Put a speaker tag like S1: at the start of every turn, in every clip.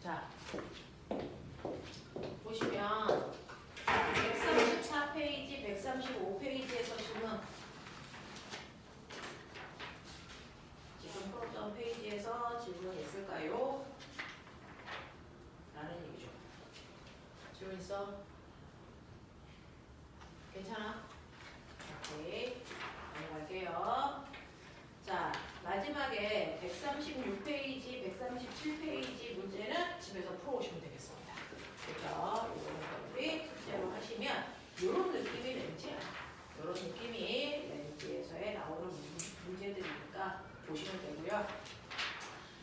S1: 자, 보시면 134페이지, 135페이지에서 지금 풀었던 페이지에서 질문이 있을까요? 라는 얘기죠. 질문 있어? 괜찮아? 오케이. 넘어갈게요. 자, 마지막에 136페이지, 137페이지 문제는 집에서 풀어오시면 되겠습니다. 그렇죠? 이거는 우리 숙제로 하시면 이런 느낌이 렌즈야. 이런 느낌이 렌즈에서의 나오는 문제들이니까 보시면 되고요.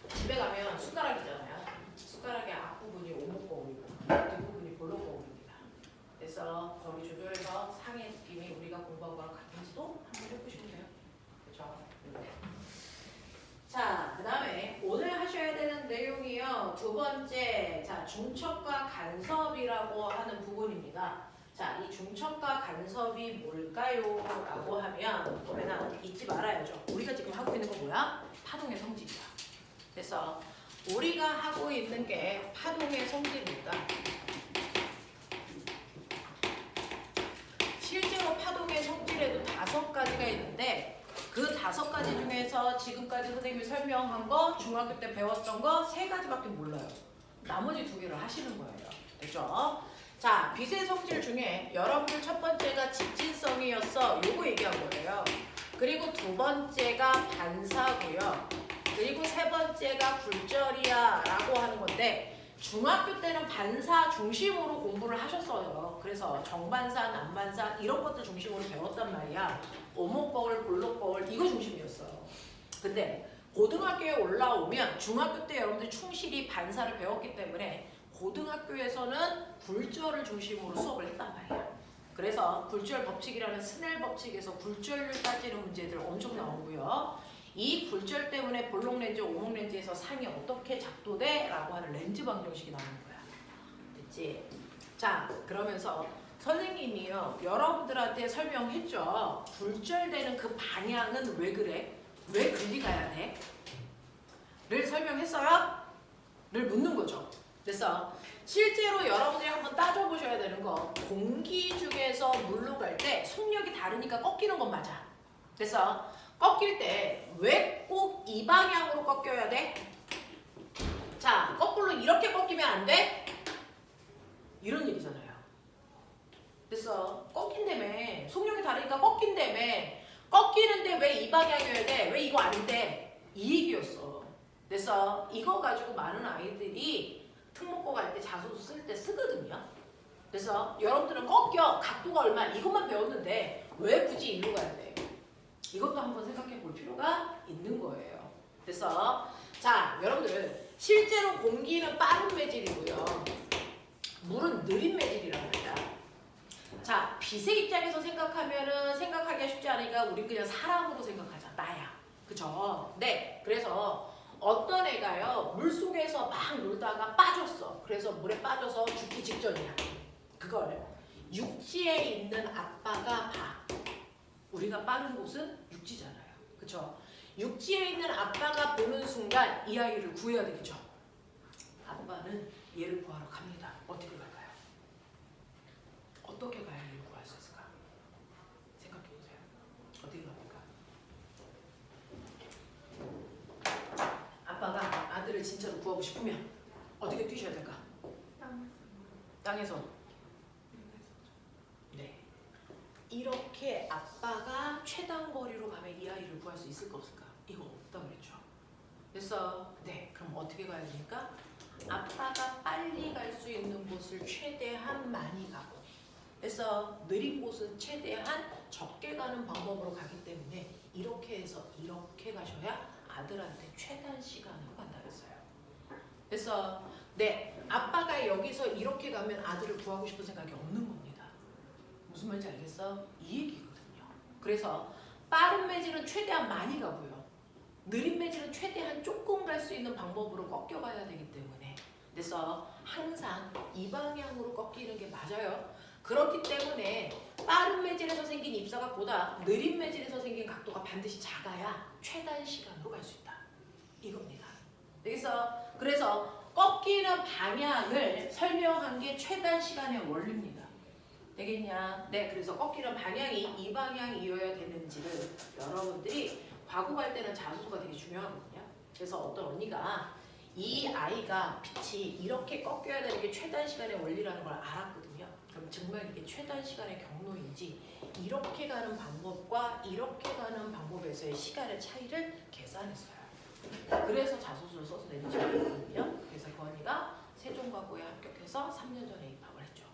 S1: 집에 가면 숟가락이잖아요. 숟가락의 앞부분이 오목거울이고 뒷부분이 볼록거울입니다. 그래서 거리 조절해서 상의 느낌이 우리가 공부한 거랑 같은지도 한번 해보시면 돼요. 그렇죠? 자, 그 다음에 오늘 하셔야 되는 내용이요. 두 번째, 자, 중첩과 간섭이라고 하는 부분입니다. 자, 이 중첩과 간섭이 뭘까요? 라고 하면 하나 잊지 말아야죠. 우리가 지금 하고 있는 건 뭐야? 파동의 성질이다. 그래서 우리가 하고 있는 게 파동의 성질입니다. 실제로 파동의 성질에도 5가지가 있는데 그 5가지 중에서 지금까지 선생님이 설명한 거, 중학교 때 배웠던 거 3가지밖에 몰라요. 나머지 2개를 하시는 거예요. 됐죠? 자, 빛의 성질 중에 여러분들 첫 번째가 직진성이었어. 요거 얘기한 거예요. 그리고 두 번째가 반사고요. 그리고 세 번째가 굴절이야 라고 하는 건데 중학교 때는 반사 중심으로 공부를 하셨어요. 그래서 정반사, 남반사 이런 것들 중심으로 배웠단 말이야. 오목거울, 볼록거울 이거 중심이었어요. 근데 고등학교에 올라오면 중학교 때 여러분들이 충실히 반사를 배웠기 때문에 고등학교에서는 굴절을 중심으로 수업을 했단 말이야. 그래서 굴절 법칙이라는 스넬 법칙에서 굴절을 따지는 문제들 엄청 나오고요. 이 굴절 때문에 볼록 렌즈, 오목 렌즈에서 상이 어떻게 작도돼? 라고 하는 렌즈 방정식이 나오는 거야. 됐지? 자, 그러면서 선생님이요. 여러분들한테 설명했죠. 굴절되는 그 방향은 왜 그래? 왜 그리 가야 돼? 를 설명했어요? 를 묻는 거죠. 그래서 실제로 여러분들이 한번 따져보셔야 되는 거 공기 중에서 물로 갈 때 속력이 다르니까 꺾이는 건 맞아. 그래서 꺾일 때 왜 꼭 이 방향으로 꺾여야 돼? 자, 거꾸로 이렇게 꺾이면 안 돼? 이런 얘기잖아요. 그래서 꺾인다며. 속력이 다르니까 꺾인다며. 꺾이는데 왜 이 방향이어야 돼? 왜 이거 안 돼? 이 얘기였어. 그래서 이거 가지고 많은 아이들이 특목고 갈 때 자소서 쓸 때 쓰거든요. 그래서 여러분들은 꺾여. 각도가 얼마 이것만 배웠는데 왜 굳이 일로 가야 돼? 이것도 한번 생각해 볼 필요가 있는 거예요. 그래서 자, 여러분들 실제로 공기는 빠른 매질이고요. 물은 느린 매질이라고 합니다. 자, 빛의 입장에서 생각하면은 생각하기가 쉽지 않으니까 우린 그냥 사람으로 생각하자. 나야. 그죠? 네. 그래서 어떤 애가요. 물속에서 막 놀다가 빠졌어. 그래서 물에 빠져서 죽기 직전이야. 그걸 육지에 있는 아빠가 봐. 우리가 빠른 곳은 육지잖아요. 그쵸? 육지에 있는 아빠가 보는 순간 이 아이를 구해야 되겠죠? 아빠는 얘를 구하러 갑니다. 어떻게 갈까요? 어떻게 가야 얘를 구할 수 있을까? 생각해보세요. 어떻게 갑니까? 아빠가 아들을 진짜로 구하고 싶으면 어떻게 뛰셔야 될까? 땅에서. 네. 이렇게 아빠가 최단 거리로 가면 이 아이를 구할 수 있을까 없을까? 이거 없다 그랬죠. 그래서 네, 그럼 어떻게 가야 되니까? 아빠가 빨리 갈 수 있는 곳을 최대한 많이 가고 그래서 느린 곳은 최대한 적게 가는 방법으로 가기 때문에 이렇게 해서 이렇게 가셔야 아들한테 최단 시간으로 간다 그랬어요. 그래서 네, 아빠가 여기서 이렇게 가면 아들을 구하고 싶은 생각이 없는 겁니다. 무슨 말인지 알겠어? 이 얘기거든요. 그래서 빠른 매질은 최대한 많이 가고요. 느린 매질은 최대한 조금 갈 수 있는 방법으로 꺾여가야 되기 때문에 그래서 항상 이 방향으로 꺾이는 게 맞아요. 그렇기 때문에 빠른 매질에서 생긴 입사각보다 느린 매질에서 생긴 각도가 반드시 작아야 최단 시간으로 갈 수 있다. 이겁니다. 그래서 꺾이는 방향을 설명한 게 최단 시간의 원리입니다. 되겠냐? 네, 그래서 꺾이는 방향이 이 방향이어야 되는지를 여러분들이 과거 갈 때는 자소서가 되게 중요하거든요. 그래서 어떤 언니가 이 아이가 빛이 이렇게 꺾여야 되는 게 최단 시간의 원리라는 걸 알았거든요. 그럼 정말 이게 최단 시간의 경로인지 이렇게 가는 방법과 이렇게 가는 방법에서의 시간의 차이를 계산했어요. 그래서 자소서를 써서 내는 직업이거든요. 그래서 그 언니가 세종과고에 합격해서 3년 전에 입학을 했죠.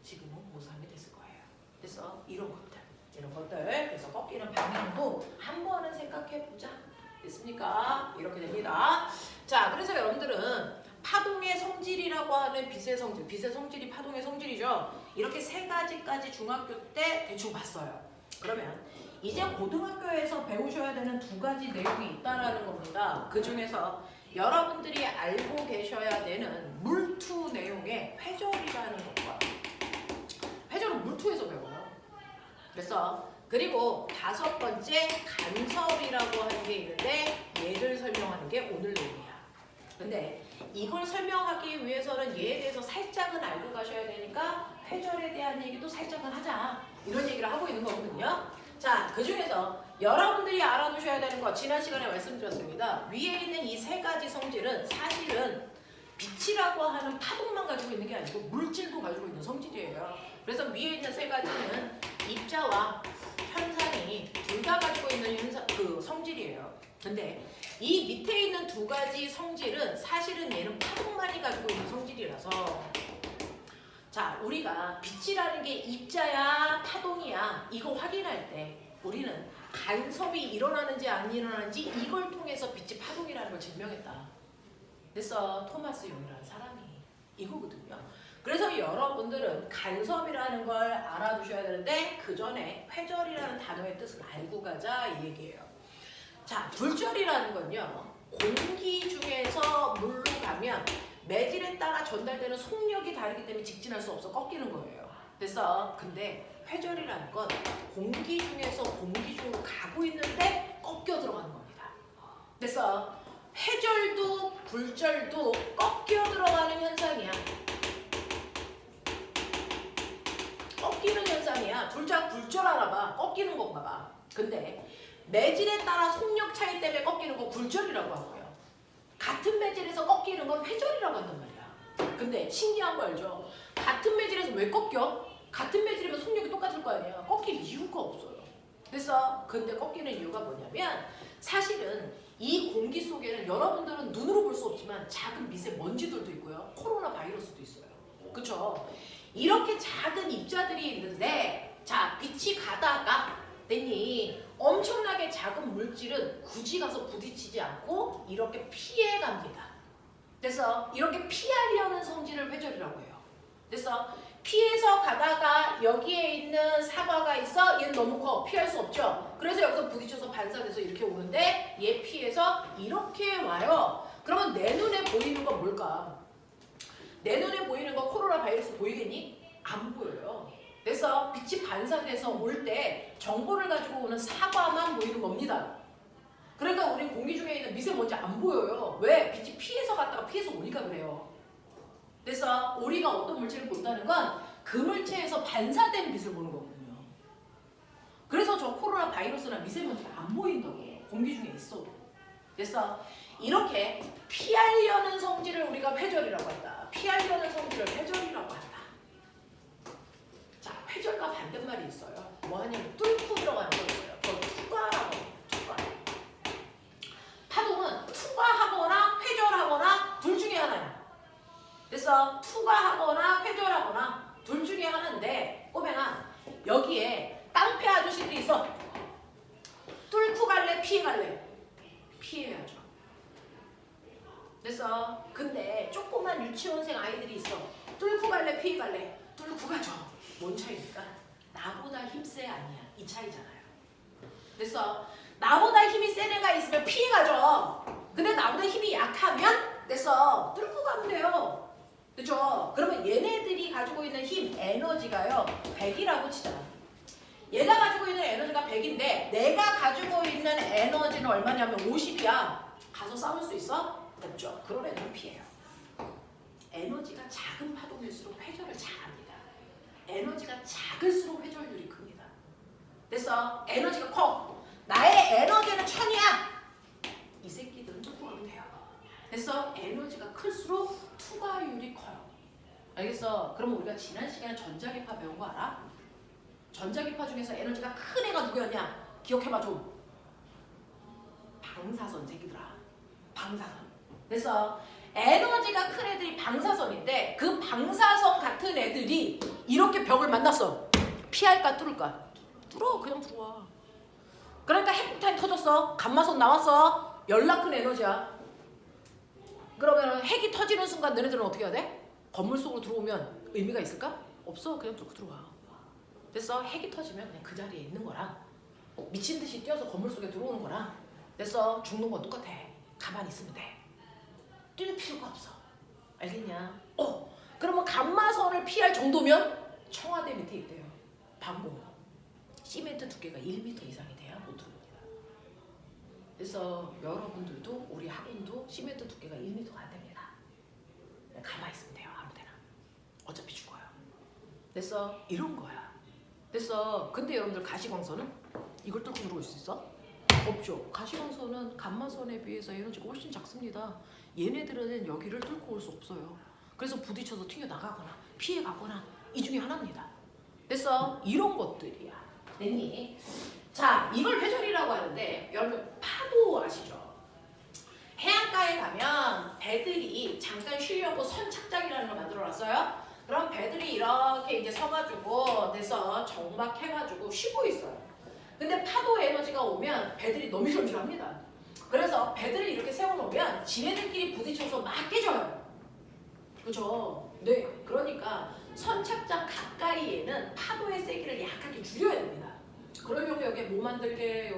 S1: 지금은 고3이 됐을 거예요. 그래서 이런 것들 그래서 꺾이는 방향도 한 번은 생각해보자. 됐습니까? 이렇게 됩니다. 자, 그래서 여러분들은 파동의 성질이라고 하는 빛의 성질, 빛의 성질이 파동의 성질이죠. 이렇게 세 가지까지 중학교 때 대충 봤어요. 그러면 이제 고등학교에서 배우셔야 되는 두 가지 내용이 있다라는 겁니다. 그 중에서 여러분들이 알고 계셔야 되는 물투 내용의 회절이라는 것과 회절은 물투에서 배워요. 그래서 그리고 다섯 번째 간섭이라고 하는 게 있는데 얘를 설명하는 게 오늘 내용이야. 근데 이걸 설명하기 위해서는 얘에 대해서 살짝은 알고 가셔야 되니까 회절에 대한 얘기도 살짝은 하자. 이런 얘기를 하고 있는 거거든요. 자, 그 중에서 여러분들이 알아두셔야 되는 거 지난 시간에 말씀드렸습니다. 위에 있는 이 세 가지 성질은 사실은 빛이라고 하는 파동만 가지고 있는 게 아니고 물질도 가지고 있는 성질이에요. 그래서 위에 있는 세 가지는 입자와 현상이 둘 다 가지고 있는 성질이에요. 근데 이 밑에 있는 두 가지 성질은 사실은 얘는 파동만이 가지고 있는 성질이라서 자, 우리가 빛이라는 게 입자야 파동이야 이거 확인할 때 우리는 간섭이 일어나는지 안 일어나는지 이걸 통해서 빛이 파동이라는 걸 증명했다. 그래서 토마스 용이라는 사람이 이거거든요. 그래서 여러분들은 간섭이라는 걸 알아두셔야 되는데 그 전에 회절이라는 단어의 뜻을 알고 가자 이 얘기예요. 자, 불절이라는 건요. 공기 중에서 물로 가면 매질에 따라 전달되는 속력이 다르기 때문에 직진할 수 없어 꺾이는 거예요. 그래서 근데 회절이라는 건 공기 중에서 공기 중으로 가고 있는데 꺾여 들어가는 겁니다. 그래서 회절도 불절도 꺾여 들어가는 현상이야. 꺾이는 현상이야. 불절 알아봐. 꺾이는 건가 봐. 근데 매질에 따라 속력 차이 때문에 꺾이는 거 불절이라고 하고요. 같은 매질에서 꺾이는 건 회절이라고 한단 말이야. 근데 신기한 거 알죠? 같은 매질에서 왜 꺾여? 같은 매질이면 속력이 똑같을 거 아니야. 꺾일 이유가 없어요. 그래서 근데 꺾이는 이유가 뭐냐면 사실은 이 공기 속에는 여러분들은 눈으로 볼 수 없지만 작은 미세먼지들도 있고요. 코로나 바이러스도 있어요. 그쵸? 이렇게 작은 입자들이 있는데 자, 빛이 가다가 되니 엄청나게 작은 물질은 굳이 가서 부딪히지 않고 이렇게 피해 갑니다. 그래서 이렇게 피하려는 성질을 회절이라고 해요. 그래서 피해서 가다가 여기에 있는 사과가 있어. 얘는 너무 커. 피할 수 없죠. 그래서 여기서 부딪혀서 반사돼서 이렇게 오는데 얘 피해서 이렇게 와요. 그러면 내 눈에 보이는 건 뭘까? 내 눈에 보이는 거 코로나 바이러스 보이겠니? 안 보여요. 그래서 빛이 반사돼서 올 때 정보를 가지고 오는 사과만 보이는 겁니다. 그러니까 우리 공기 중에 있는 미세먼지 안 보여요. 왜? 빛이 피해서 갔다가 피해서 오니까 그래요. 그래서 우리가 어떤 물질을 본다는 건 그 물체에서 반사된 빛을 보는 거거든요. 그래서 저 코로나 바이러스나 미세먼지가 안 보인다고 공기 중에 있어도. 그래서 이렇게 피하려는 성질을 우리가 회절이라고 한다. 피하려는 성질을 회절이라고 한다. 자, 회절과 반대말이 있어요. 뭐 하냐면 뚫고 들어가는 거 있어요. 그걸 투과라고 해요. 투과. 파동은 투과하거나 회절하거나 둘 중에 하나야. 그래서 투과하거나 회절하거나 둘 중에 하나인데 꼬맹아 여기에 깡패 아저씨들이 있어. 뚫고 갈래? 피해 갈래? 피해야죠. 그래서 근데 조그만 유치원생 아이들이 있어. 뚫고 갈래? 피해 갈래? 뚫고 가죠. 뭔 차이입니까? 나보다 힘세 아니야. 이 차이잖아요. 그래서 나보다 힘이 센 애가 있으면 피해가죠. 근데 나보다 힘이 약하면 그래서 뚫고 가면 돼요. 그렇죠? 그러면 얘네들이 가지고 있는 힘, 에너지가요 100이라고 치자. 얘가 가지고 있는 에너지가 100인데 내가 가지고 있는 에너지는 얼마냐면 50이야. 가서 싸울 수 있어? 없죠. 그런 애들은 피해요. 에너지가 작은 파동일수록 회전을 잘합니다. 에너지가 작을수록 회전율이 큽니다. 됐어? 에너지가 커. 나의 에너지는 1000이야. 이 새끼들은 투구하면 돼요. 됐어? 에너지가 클수록 투과율이 커요. 알겠어? 그럼 우리가 지난 시간에 전자기파 배운 거 알아? 전자기파 중에서 에너지가 큰 애가 누구였냐? 기억해봐 좀. 방사선 새끼들아. 방사선. 됐어? 에너지가 큰 애들이 방사선인데 그 방사선 같은 애들이 이렇게 벽을 만났어. 피할까 뚫을까? 뚫어. 그냥 들어와. 그러니까 핵폭탄이 터졌어. 감마선 나왔어. 연락 큰 에너지야. 그러면 핵이 터지는 순간 너네들은 어떻게 해야 돼? 건물 속으로 들어오면 의미가 있을까? 없어. 그냥 뚫고 들어와. 됐어? 핵이 터지면 그냥 그 자리에 있는 거라. 미친 듯이 뛰어서 건물 속에 들어오는 거라. 됐어? 죽는 건 똑같아. 가만히 있으면 돼. 뛸 필요가 없어. 알겠냐? 그러면 감마선을 피할 정도면 청와대 밑에 있대요. 방공. 시멘트 두께가 1m 이상이 돼야 못 들어옵니다. 그래서 여러분들도 우리 학원도 시멘트 두께가 1m가 안 됩니다. 가만히 있으면 돼요. 아무데나. 어차피 죽어요. 됐어? 이런 거야. 됐어? 근데 여러분들 가시광선은 이걸 뚫고 들어올 수 있어? 없죠. 가시광선은 감마선에 비해서 에너지가 훨씬 작습니다. 얘네들은 여기를 뚫고 올 수 없어요. 그래서 부딪혀서 튕겨나가거나 피해가거나 이 중에 하나입니다. 됐어? 이런 것들이야. 됐니? 자, 이걸 회전이라고 하는데 여러분 파도 아시죠? 해안가에 가면 배들이 잠깐 쉬려고 선착장이라는 걸 만들어놨어요. 그럼 배들이 이렇게 이제 서가지고 돼서 정박해가지고 쉬고 있어요. 근데 파도 에너지가 오면 배들이 너밀너밀합니다. 그래서 배들을 이렇게 세워놓으면 지네들끼리 부딪혀서 막 깨져요. 그죠? 네. 그러니까 선착장 가까이에는 파도의 세기를 약하게 줄여야 됩니다. 그러려고 여기에 뭐 만들게요?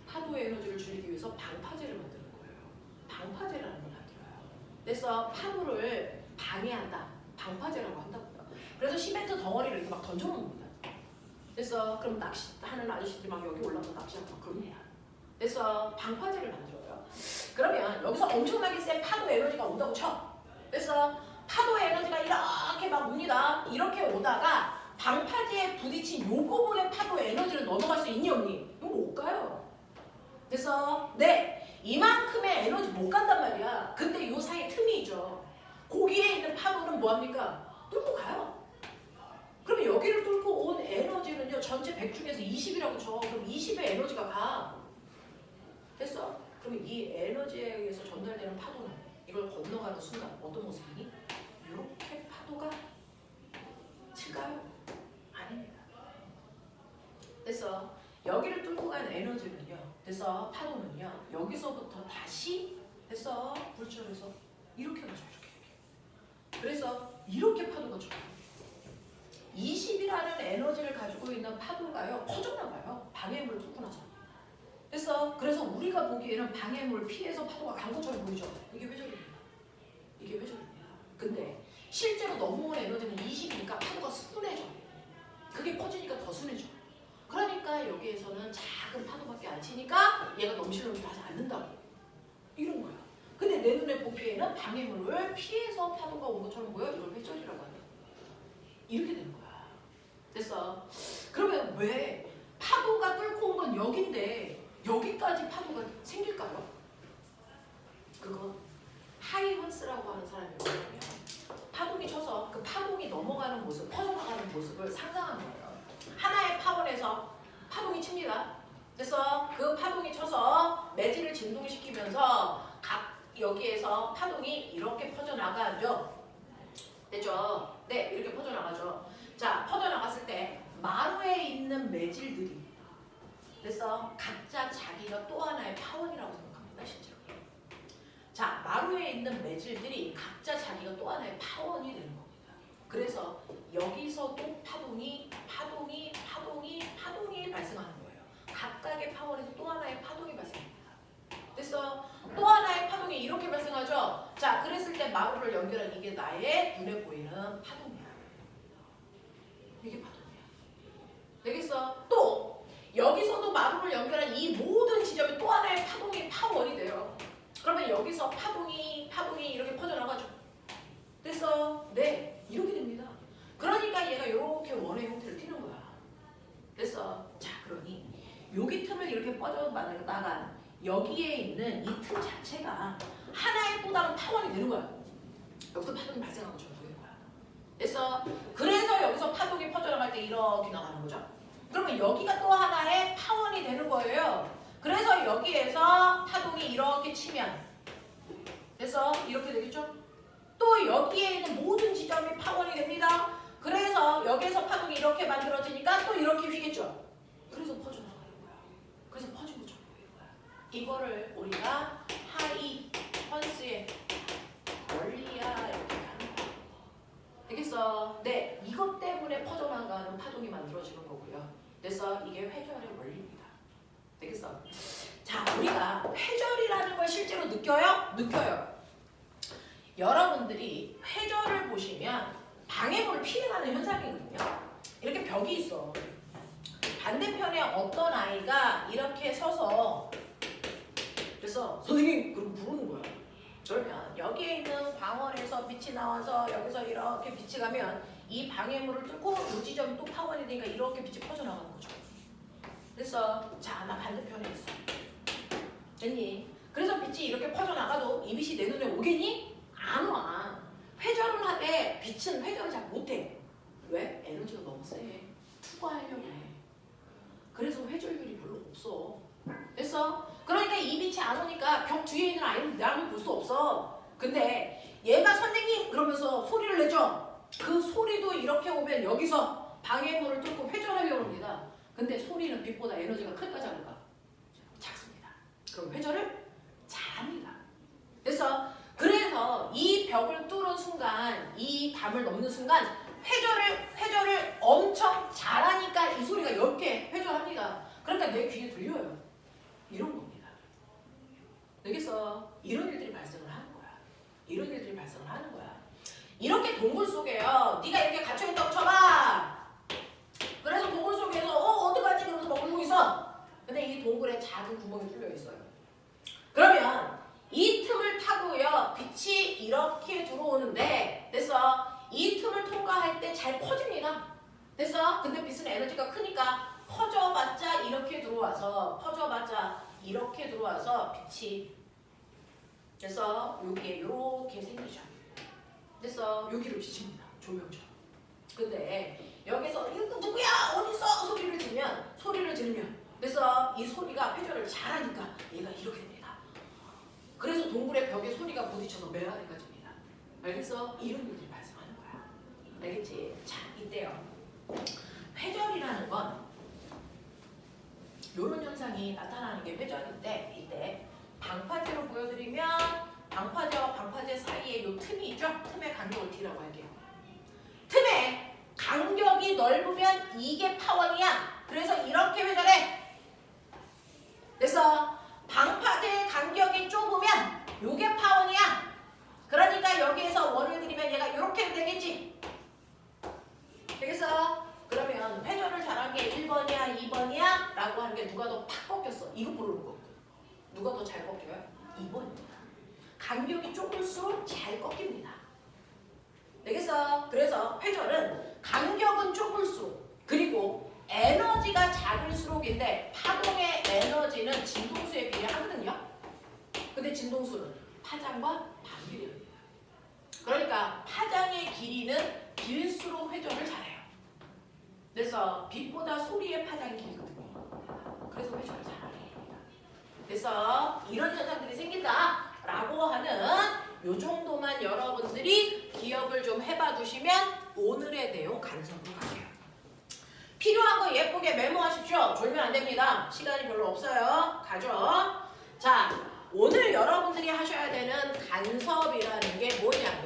S1: 파도의 에너지를 줄이기 위해서 방파제를 만드는 거예요. 방파제라는 걸 만들어요. 그래서 파도를 방해한다. 방파제라고 한다고요. 그래서 시멘트 덩어리를 이렇게 막 던져놓습니다. 그래서 그럼 낚시하는 아저씨들이 막 여기 올라가서 낚시하고 막 그럽니다. 그래서 방파제를 만들어요. 그러면 여기서 엄청나게 센 파도 에너지가 온다고 쳐. 그래서 파도 에너지가 이렇게 막 옵니다. 이렇게 오다가 방파제에 부딪힌 요 부분의 파도 에너지를 넘어갈 수 있니 없니? 이거 못 가요. 그래서 네, 이만큼의 에너지 못 간단 말이야. 근데 요 사이에 틈이 있죠. 거기에 있는 파도는 뭐합니까? 뚫고 가요. 그러면 여기를 뚫고 온 에너지는요, 전체 100 중에서 20이라고 쳐. 그럼 20의 에너지가 가. 됐어? 그러면 이 에너지에 의해서 전달되는 파도는 이걸 건너가는 순간 어떤 모습이니? 이렇게 파도가 질까요? 아닙니다. 됐어? 여기를 뚫고 가는 에너지는요, 됐어? 파도는요, 여기서부터 다시 됐어? 불철에서 이렇게 가죠. 이렇게. 그래서 이렇게 파도가 쳐. 20이라는 에너지를 가지고 있는 파도가요, 퍼져나가요. 방해물을 뚫고 나서. 그래서 우리가 보기에는 방해물 피해서 파도가 간 것처럼 보이죠. 이게 회전입니다. 이게 회전입니다. 근데 실제로 넘어온 에너지는 20이니까 파도가 순해져. 그게 퍼지니까 더 순해져. 그러니까 여기에서는 작은 파도밖에 안 치니까 얘가 넘실넘실하지 않는다고. 이런 거야. 근데 내 눈에 보기에는 방해물을 피해서 파도가 온 것처럼 보여. 이걸 회전이라고 하네. 이렇게 되는 거야. 됐어? 그러면 왜 파도가 뚫고 온 건 여긴데 여기까지 파도가 생길까요? 그거 하이먼스라고 하는 사람이거든요. 파동이 쳐서 그 파동이 넘어가는 모습, 퍼져나가는 모습을 상상한 거예요. 하나의 파원에서 파동이 칩니다. 그래서 그 파동이 쳐서 매질을 진동시키면서 각 여기에서 파동이 이렇게 퍼져나가죠. 됐죠? 네, 이렇게 퍼져나가죠. 자, 퍼져나갔을 때 마루에 있는 매질들이 그래서 각자 자기가 또 하나의 파원이라고 생각합니다. 실제로. 자, 마루에 있는 매질들이 각자 자기가 또 하나의 파원이 되는 겁니다. 그래서 여기서도 파동이 발생하는 거예요. 각각의 파원에서 또 하나의 파동이 발생합니다. 그래서 또 하나의 파동이 이렇게 발생하죠. 자, 그랬을 때 마루를 연결한 이게 나의 눈에 보이는 파동이야. 이게 파동이야. 되겠어? 또 여기서도 마루를 연결한 이 모든 지점이 또 하나의 파동이 파원이 돼요. 그러면 여기서 파동이 이렇게 퍼져나가죠. 됐어? 네, 이렇게 됩니다. 그러니까 얘가 이렇게 원의 형태를 띠는 거야. 됐어? 자, 그러니 여기 틈을 이렇게 뻗어나간 여기에 있는 이 틈 자체가 하나의 또 다른 파원이 되는 거야. 여기서 파동이 발생한 것처럼 보이는 거야. 됐어? 그래서 여기서 파동이 퍼져나갈 때 이렇게 나가는 거죠. 그러면 여기가 또 하나의 파원이 되는 거예요. 그래서 여기에서 파동이 이렇게 치면 됐어? 이렇게 되겠죠? 또 여기에 있는 모든 지점이 파원이 됩니다. 그래서 여기에서 파동이 이렇게 만들어지니까 또 이렇게 휘겠죠? 그래서 퍼져나가는 거야. 그래서 퍼진 것처럼 보이는 거야. 이거를 우리가 하이 펀스의 원리야 이렇게 하는 거야. 되겠어? 네, 이것 때문에 퍼져나가는 파동이 만들어지는 거고요. 그래서 이게 회절의 원리입니다. 되겠어? 자, 우리가 회절이라는 걸 실제로 느껴요? 느껴요. 여러분들이 회절을 보시면 방해물을 피해가는 현상이거든요. 이렇게 벽이 있어. 반대편에 어떤 아이가 이렇게 서서 그래서 선생님 그럼 부르는 거야. 그러면 여기에 있는 방언에서 빛이 나와서 여기서 이렇게 빛이 가면 이 방해물을 뚫고 이 지점이 또 파원이 되니까 이렇게 빛이 퍼져나가는 거죠. 그래서 자, 나 반대편에 있어. 됐니? 그래서 빛이 이렇게 퍼져나가도 이 빛이 내 눈에 오겠니? 안 와. 회전을 하되 빛은 회전을 잘 못해. 왜? 에너지가 너무 세. 투과하려고 해. 그래서 회전율이 별로 없어. 됐어? 그러니까 이 빛이 안 오니까 벽 뒤에 있는 아이는 나는 볼 수 없어. 근데 얘가 선생님 그러면서 소리를 내죠. 그 소리도 이렇게 오면 여기서 방해물을 뚫고 회전하려고 합니다. 근데 소리는 빛보다 에너지가 클까 작을까? 작습니다. 그럼 회전을 잘합니다. 됐어? 그래서 이 벽을 뚫은 순간, 이 담을 넘는 순간 회전을 엄청 잘하니까 이 소리가 이렇게 회전합니다. 그러니까 내 귀에 들려요. 이런 겁니다. 알겠어? 이런 일들이 발생을 하는 거야. 이런 일들이 발생을 하는 거야. 이렇게 동굴 속에요. 네가 이렇게 갇혀있다고 쳐봐. 그래서 동굴 속에서 어떡하지? 그러면서 막 울고 있어. 근데 이 동굴에 작은 구멍이 뚫려 있어요. 그러면 이 틈을 타고요. 빛이 이렇게 들어오는데 됐어? 이 틈을 통과할 때 잘 퍼집니다. 됐어? 근데 빛은 에너지가 크니까 퍼져봤자 이렇게 들어와서 빛이 그래서 여기에 이렇게 생기죠. 그래서 여기를 비칩니다. 조명처럼. 근데 여기서 이거 누구야? 어딨어? 소리를 지르면 그래서 이 소리가 회전을 잘하니까 얘가 이렇게 됩니다. 그래서 동굴의 벽에 소리가 부딪혀서 메아리가집니다. 알겠어? 이런 일들이 발생하는 거야. 알겠지? 자, 이때요. 회전이라는 건 이런 현상이 나타나는 게 회전인데 이때 방파제로 보여드리면 방파제와 방파제 사이에 이 틈이 있죠? 틈의 간격을 D라고 할게요. 틈의 간격이 넓으면 이게 파원이야. 그래서 이렇게 회전해. 그래서 방파제의 간격이 좁으면 이게 파원이야. 그러니까 여기에서 원을 그리면 얘가 이렇게 되겠지. 되겠어? 그러면 회전을 잘한 게 1번이야, 2번이야? 라고 하는 게 누가 더 팍 꺾였어? 이거 모르는 거. 누가 더 잘 꺾여요? 2번입니다. 간격이 좁을수록 잘 꺾입니다. 되겠어? 그래서 회전은 간격은 좁을수록 그리고 에너지가 작을수록인데 파동의 에너지는 진동수에 비례하거든요. 근데 진동수는 파장과 반비례합니다. 그러니까 파장의 길이는 길수록 회전을 잘해요. 그래서 빛보다 소리의 파장이 길거든요. 그래서 회전을 잘하게 됩니다. 그래서 이런 현상들이 생긴다라고 하는 요 정도만 여러분들이 기억을 좀 해봐 두시면 오늘의 내용 간섭으로 갈게요. 필요한 거 예쁘게 메모하십시오. 졸면 안 됩니다. 시간이 별로 없어요. 가죠. 자, 오늘 여러분들이 하셔야 되는 간섭이라는 게 뭐냐면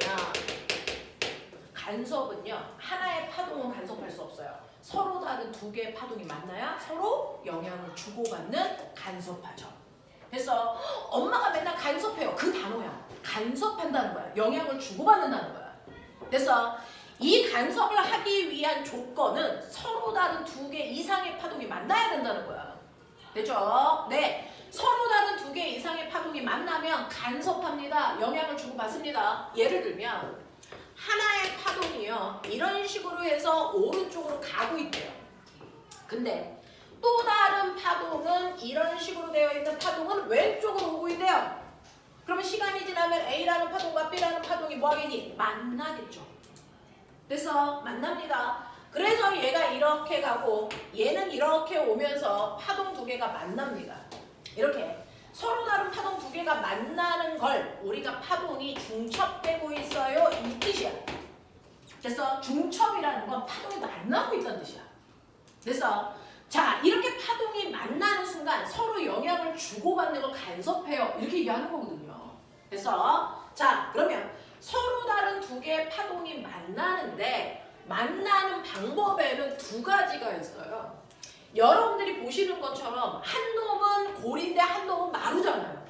S1: 간섭은요. 하나의 파동은 간섭할 수 없어요. 서로 다른 두 개의 파동이 만나야 서로 영향을 주고받는 간섭하죠. 그래서 엄마가 맨날 간섭해요. 그 단어야. 간섭한다는 거야. 영향을 주고받는다는 거야. 그래서 이 간섭을 하기 위한 조건은 서로 다른 두 개 이상의 파동이 만나야 된다는 거야. 됐죠? 네. 서로 다른 두 개 이상의 파동이 만나면 간섭합니다. 영향을 주고받습니다. 예를 들면 하나의 파동이요. 이런 식으로 해서 오른쪽으로 가고 있대요. 근데 또 다른 파동은 이런 식으로 되어 있는 파동은 왼쪽으로 오고 있대요. 그러면 시간이 지나면 A라는 파동과 B라는 파동이 뭐하겠니? 만나겠죠. 그래서 만납니다. 그래서 얘가 이렇게 가고 얘는 이렇게 오면서 파동 두 개가 만납니다. 이렇게 서로 다른 파동 두 개가 만나는 걸 우리가 파동이 중첩되고 있어요. 이 뜻이야. 그래서 중첩이라는 건 파동이 만나고 있다는 뜻이야. 그래서 자 이렇게 파동이 만나는 순간 서로 영향을 주고받는 걸 간섭해요. 이렇게 얘기하는 거거든요. 그래서 자 그러면 서로 다른 두 개의 파동이 만나는데 만나는 방법에는 두 가지가 있어요. 여러분들이 보시는 것처럼 한 놈은 골인데 한 놈은 마루잖아요.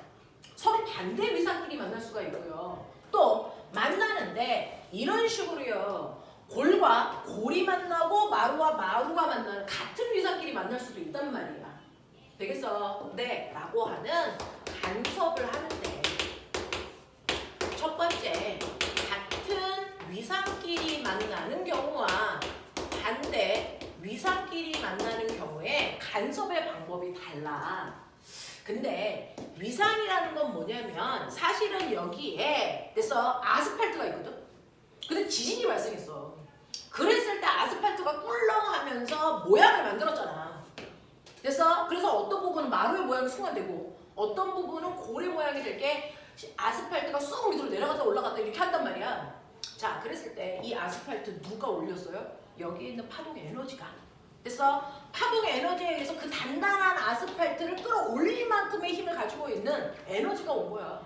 S1: 서로 반대 위상끼리 만날 수가 있고요. 또 만나는데 이런 식으로요. 골과 골이 만나고 마루와 마루가 만나는 같은 위상끼리 만날 수도 있단 말이야. 되겠어? 네, 라고 하는 간섭을 하는데 첫 번째, 같은 위상끼리 만나는 경우와 반대 위상끼리 만나는 경우에 간섭의 방법이 달라. 근데 위상이라는 건 뭐냐면 사실은 여기에 그래서 아스팔트가 있거든. 근데 지진이 발생했어. 그랬을 때 아스팔트가 꿀렁하면서 모양을 만들었잖아. 그래서 어떤 부분은 마루의 모양이 숭화되고 어떤 부분은 고래 모양이 될 게 아스팔트가 쑥 밑으로 내려갔다 올라갔다 이렇게 한단 말이야. 자, 그랬을 때 이 아스팔트 누가 올렸어요? 여기에 있는 파동의 에너지가. 그래서 파동의 에너지에 의해서 그 단단한 아스팔트를 끌어올릴 만큼의 힘을 가지고 있는 에너지가 온 거야.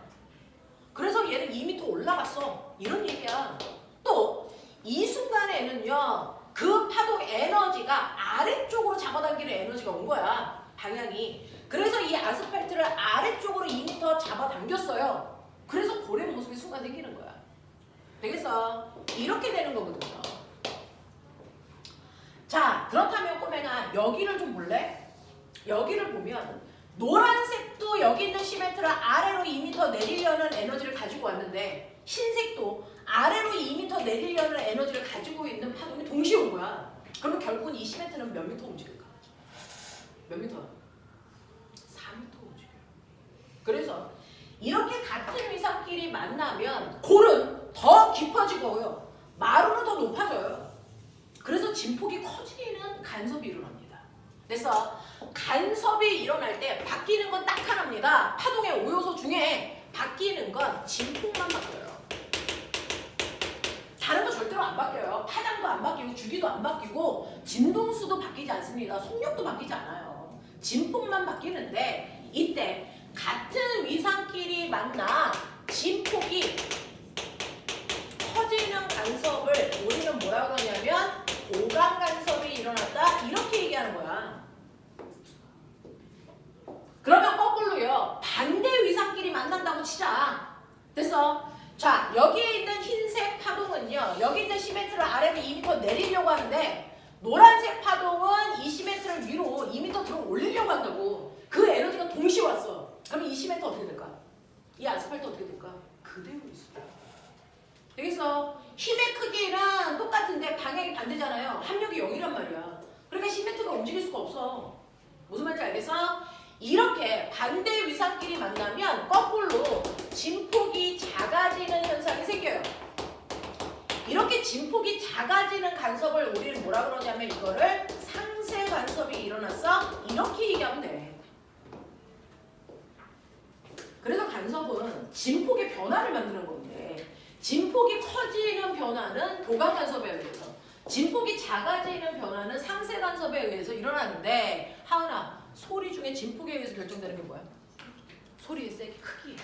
S1: 그래서 얘는 2m 올라갔어. 이런 얘기야. 또 이 순간에는요. 그 파동 에너지가 아래쪽으로 잡아당기는 에너지가 온 거야. 방향이. 그래서 이 아스팔트를 아래쪽으로 2m 잡아당겼어요. 그래서 고래 모습이 순간 생기는 거야. 되겠어? 이렇게 되는 거거든요. 자, 그렇다면 꼬맹아 여기를 좀 볼래? 여기를 보면 노란색도 여기 있는 시멘트를 아래로 2m 내리려는 에너지를 가지고 왔는데 흰색도 아래로 2m 내리려는 에너지를 가지고 있는 파동이 동시에 온 거야. 그러면 결국은 이 시멘트는 몇 미터 움직일까? 몇 미터? 4m 움직여요. 그래서 이렇게 같은 위상끼리 만나면 골은 더 깊어지고요. 마루는 더 높아져요. 그래서 진폭이 커지는 간섭이 일어납니다. 그래서 간섭이 일어날 때 바뀌는 건 딱 하나입니다. 파동의 5요소 중에 바뀌는 건 진폭만 바뀌어요. 다른 거 절대로 안 바뀌어요. 파장도 안 바뀌고 주기도 안 바뀌고 진동수도 바뀌지 않습니다. 속력도 바뀌지 않아요. 진폭만 바뀌는데 이때 같은 위상끼리 만나 진폭이 커지는 간섭을 우리는 뭐라고 하냐면 고강 간섭이 일어났다 이렇게 얘기하는 거야. 그러면 거꾸로요. 반대 위상끼리 만난다고 치자. 됐어? 자, 여기에 있는 흰색 파동은요. 여기 있는 시멘트를 아래로 2m 내리려고 하는데 노란색 파동은 이 시멘트를 위로 2m 들어 올리려고 한다고. 그 에너지가 동시에 왔어. 그럼 이 시멘트 어떻게 될까? 이 아스팔트 어떻게 될까? 그대로 있어. 여기서 힘의 크기는 똑같은데 방향이 반대잖아요. 합력이 0이란 말이야. 그러니까 시멘트가 움직일 수가 없어. 무슨 말인지 알겠어? 이렇게 반대 위상끼리 만나면 거꾸로 진폭이 작아지는 현상이 생겨요. 이렇게 진폭이 작아지는 간섭을 우리는 뭐라 그러냐면 이거를 상세 간섭이 일어났어. 이렇게 얘기하면 돼. 그래서 간섭은 진폭의 변화를 만드는 건데 진폭이 커지는 변화는 도강 간섭에 의해서 진폭이 작아지는 변화는 상세 간섭에 의해서 일어나는데 하은아 소리 중에 진폭에 의해서 결정되는 게 뭐야? 소리의 세기 크기예요.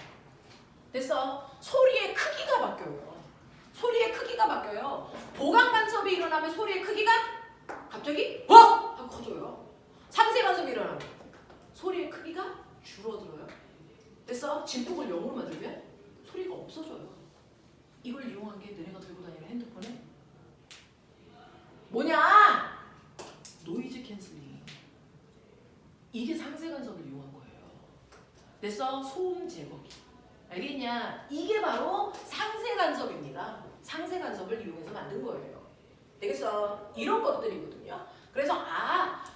S1: 그래서 소리의 크기가 바뀌어요. 소리의 크기가 바뀌어요. 보강 간섭이 일어나면 소리의 크기가 갑자기 하고 커져요. 상세 간섭이 일어나면 소리의 크기가 줄어들어요. 그래서 진폭을 0으로 만들면 소리가 없어져요. 이걸 이용한 게 너네가 들고 다니는 핸드폰에 뭐냐? 노이즈 캔슬링. 이게 상세 간섭을 이용한 거예요. 그래서 소음 제거기. 알겠냐? 이게 바로 상세 간섭입니다. 상세 간섭을 간섭을 이용해서 만든 거예요. 되겠어? 이런 것들이거든요. 그래서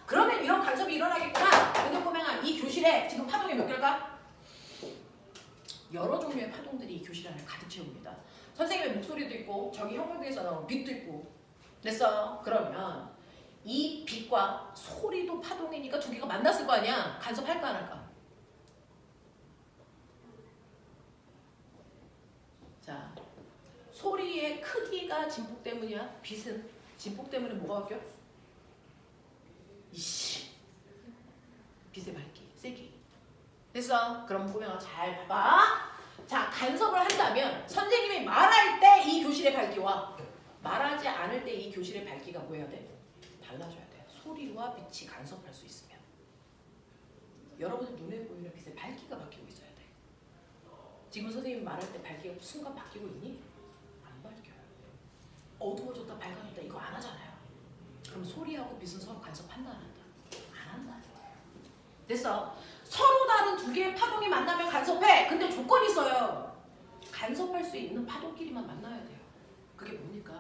S1: 그러면 이런 간섭이 일어나겠구나. 근데 꼬맹아 이 교실에 지금 파동이 몇 개일까? 여러 종류의 파동들이 이 교실 안에 가득 채웁니다. 선생님의 목소리도 있고 저기 형광등에서 나오는 빛도 있고. 됐어? 그러면 이 빛과 소리도 파동이니까 두 개가 만났을 거 아니야? 간섭할까 안 할까? 자, 소리의 크기가 진폭 때문이야. 빛은 진폭 때문에 뭐가 바뀌어? 이씨, 빛의 밝기, 세기. 됐어? 그럼 꼬맹아 잘 봐봐. 자, 간섭을 한다면 선생님이 말할 때 이 교실의 밝기와 말하지 않을 때 이 교실의 밝기가 뭐 해야 돼? 달라져야 돼. 소리와 빛이 간섭할 수 있으면. 여러분의 눈에 보이는 빛의 밝기가 바뀌고 있어야 돼. 지금 선생님이 말할 때 밝기가 순간 바뀌고 있니? 안 바뀌어요. 어두워졌다 밝아졌다 이거 안 하잖아요. 그럼 소리하고 빛은 서로 간섭한다 안 한다? 안 한다는 거예요. 됐어? 서로 다른 두 개의 파동이 만나면 간섭해. 근데 조건이 있어요. 간섭할 수 있는 파동끼리만 만나야 돼요. 그게 뭡니까?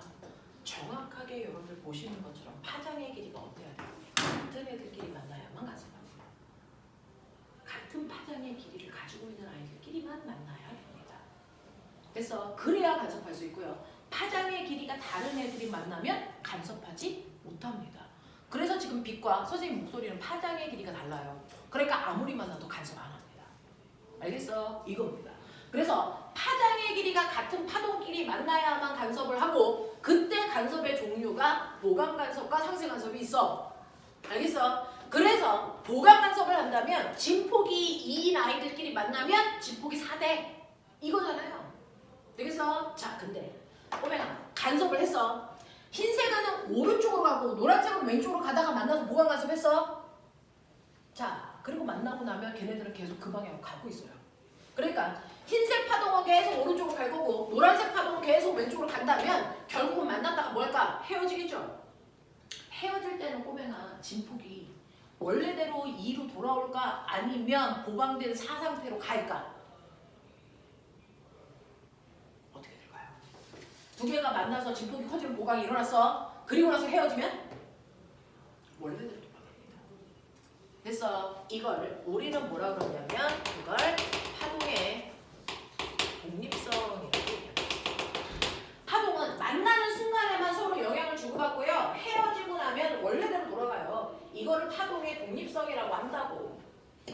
S1: 정확하게 여러분들 보시는 것처럼 파장의 길이가 어때야 돼요? 같은 애들끼리 만나야만 간섭합니다. 같은 파장의 길이를 가지고 있는 아이들끼리만 만나야 됩니다. 그래서 그래야 간섭할 수 있고요. 파장의 길이가 다른 애들이 만나면 간섭하지 못합니다. 그래서 지금 빛과 선생님 목소리는 파장의 길이가 달라요. 그러니까 아무리 만나도 간섭 안 합니다. 알겠어? 이겁니다. 그래서 파장의 길이가 같은 파동끼리 만나야만 간섭을 하고 그때 간섭의 종류가 보강 간섭과 상쇄 간섭이 있어. 알겠어? 그래서 보강 간섭을 한다면 진폭이 2인 아이들끼리 만나면 진폭이 4대 이거잖아요. 되겠어? 자, 근데 꼬맹아 간섭을 했어. 흰색은 오른쪽으로 가고 노란색은 왼쪽으로 가다가 만나서 보강 간섭했어. 자, 그리고 만나고 나면 걔네들은 계속 그 방향으로 가고 있어요. 그러니까 흰색 파동은 계속 오른쪽으로 갈 거고 노란색 파동은 계속 왼쪽으로 간다면 결국은 만났다가 뭘까? 헤어지겠죠? 헤어질 때는 꼬맹아 진폭이 원래대로 2로 돌아올까? 아니면 보강된 4 상태로 갈까? 어떻게 될까요? 두 개가 만나서 진폭이 커지면 보강이 일어났어. 그리고 나서 헤어지면 원래대로 돌아갑니다. 그래서 이걸 우리는 뭐라 그러냐면 그걸 파동의 독립성이라고 얘기합니다. 파동은 만나는 순간에만 서로 영향을 주고받고요. 헤어지고 나면 원래대로 돌아가요. 이거를 파동의 독립성이라고 한다고.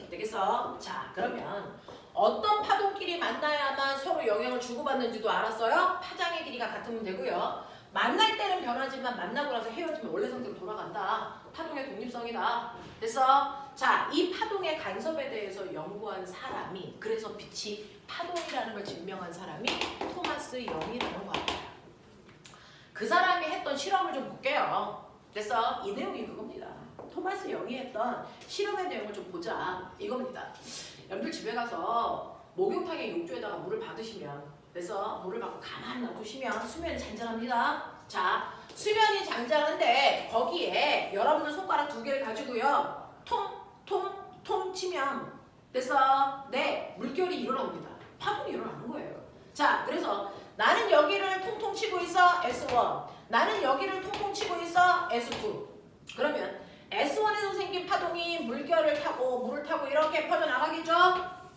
S1: 되겠어? 자, 그러면 어떤 파동끼리 만나야만 서로 영향을 주고받는지도 알았어요? 파장의 길이가 같으면 되고요. 만날 때는 변하지만 만나고 나서 헤어지면 원래 상태로 돌아간다. 파동의 독립성이다. 됐어? 자, 이 파동의 간섭에 대해서 연구한 사람이 그래서 빛이 파동이라는 걸 증명한 사람이 토마스 영이라는 거예요. 그 사람이 했던 실험을 좀 볼게요. 그래서 이 내용이 그겁니다. 토마스 영이 했던 실험의 내용을 좀 보자. 이겁니다. 여러분들 집에 가서 목욕탕의 욕조에다가 물을 받으시면 그래서 물을 받고 가만히 놔두시면 수면이 잔잔합니다. 자, 수면이 잔잔한데 거기에 여러분은 손가락 2개를 가지고요. 통 치면 그래서 물결이 일어납니다. 파동이 일어나는 거예요. 자, 그래서 나는 여기를 통통 치고 있어 S1. 나는 여기를 통통 치고 있어 S2. 그러면 S1에서 생긴 파동이 물결을 타고 물을 타고 이렇게 퍼져나가겠죠?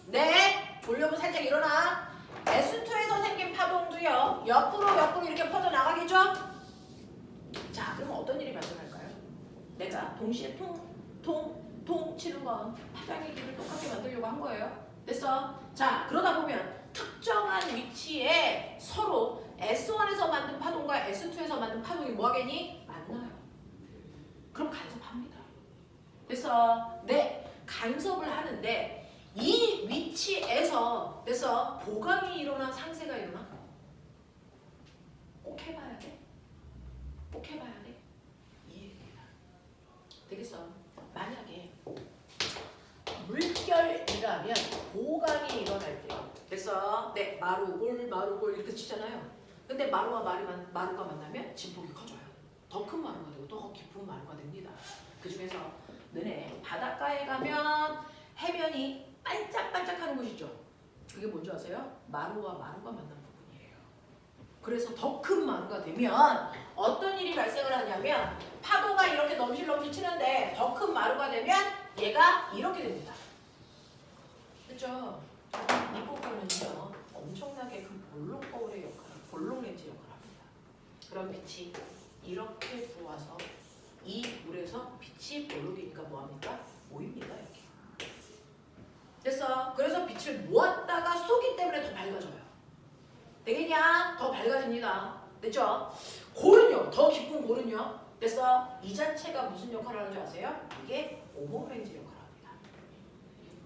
S1: 네. 졸려면 살짝 일어나. S2에서 생긴 파동도요. 옆으로 이렇게 퍼져나가겠죠? 자, 그러면 어떤 일이 발생할까요? 내가 동시에 통 치는 건 파장의 길이를 똑같게 만들려고 한 거예요. 됐어? 자, 그러다 보면 특정한 위치에 서로 S1에서 만든 파동과 S2에서 만든 파동이 뭐 하겠니? 만나요. 그럼 간섭합니다. 됐어? 네, 간섭을 하는데 이 위치에서 됐어? 보강이 일어나 상쇄가 일어나? 꼭 해봐야 돼. 꼭 해봐야 돼. 이 얘기입니다. 되겠어? 만약에 물결이라면 보강이 일어날 때 그래서 네, 마루골 이렇게 치잖아요. 근데 마루와 마루가 만나면 진폭이 커져요. 더 큰 마루가 되고 더 깊은 마루가 됩니다. 그 중에서 너네 바닷가에 가면 해변이 반짝반짝하는 곳이죠. 그게 뭔지 아세요? 마루와 마루가 만난 부분이에요. 그래서 더 큰 마루가 되면 어떤 일이 발생을 하냐면 파도가 이렇게 넘실넘실 치는데 더 큰 마루가 되면 얘가 이렇게 됩니다. 그렇죠? 이 부분은요 엄청나게 그 볼록 거울의 역할, 볼록 렌즈 역할을 합니다. 그럼 빛이 이렇게 들어와서 이 물에서 빛이 볼록이니까 뭐합니까? 모입니다. 이렇게. 됐어. 그래서 빛을 모았다가 쏘기 때문에 더 밝아져요. 되겠냐? 더 밝아집니다. 됐죠? 골은요. 더 깊은 골은요. 됐어. 이 자체가 무슨 역할을 하는 줄 아세요? 이게 오버 렌즈 역할을 합니다.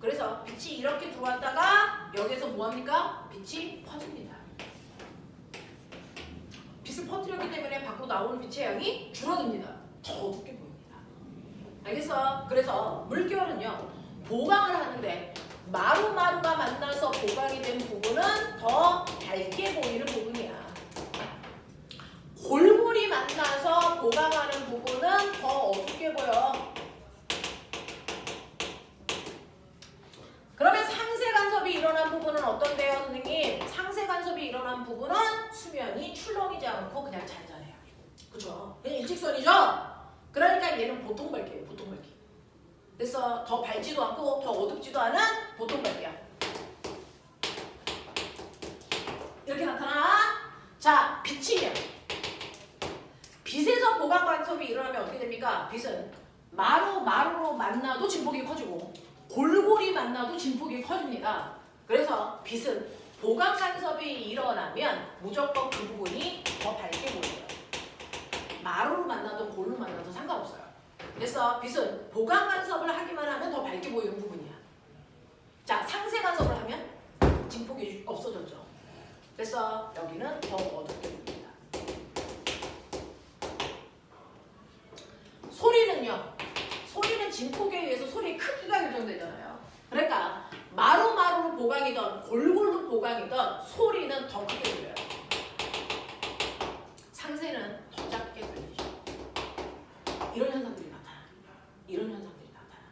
S1: 그래서 빛이 이렇게 들어왔다가 여기서 뭐합니까? 빛이 퍼집니다. 빛을 퍼뜨렸기 때문에 밖으로 나오는 빛의 양이 줄어듭니다. 더 어둡게 보입니다. 알겠어? 그래서 물결은요. 보강을 하는데 마루마루가 만나서 보강이 된 부분은 더 밝게 보이는 부분이야. 골골이 만나서 보강하는 부분은 더 어둡게 보여. 그러면 상세 간섭이 일어난 부분은 어떤데요, 선생님? 상세 간섭이 일어난 부분은 수면이 출렁이지 않고 그냥 잔잔해요. 그죠? 그냥 일직선이죠? 그러니까 얘는 보통 밝기예요, 보통 밝기. 그래서 더 밝지도 않고 더 어둡지도 않은 보통 밝기야. 이렇게 나타나. 자, 빛이면 빛에서 보강 간섭이 일어나면 어떻게 됩니까? 빛은 마루로 만나도 진폭이 커지고 골골이 만나도 진폭이 커집니다. 그래서 빛은 보강 간섭이 일어나면 무조건 그 부분이 더 밝게 보여요. 마루로 만나도 골로 만나도 상관없어요. 그래서 빛은 보강 간섭을 하기만 하면 더 밝게 보이는 부분이야. 자, 상세 간섭을 하면 진폭이 없어졌죠. 그래서 여기는 더 어둡게 보입니다. 소리는요. 소리는 진폭에 의해서 소리의 크기가 결정되잖아요. 그러니까 마루마루로 보강이든 골골로 보강이든 소리는 더 크게 들려요. 상세는 더 작게 들리죠. 이런 현상들이 나타나. 이런 현상들이 나타나.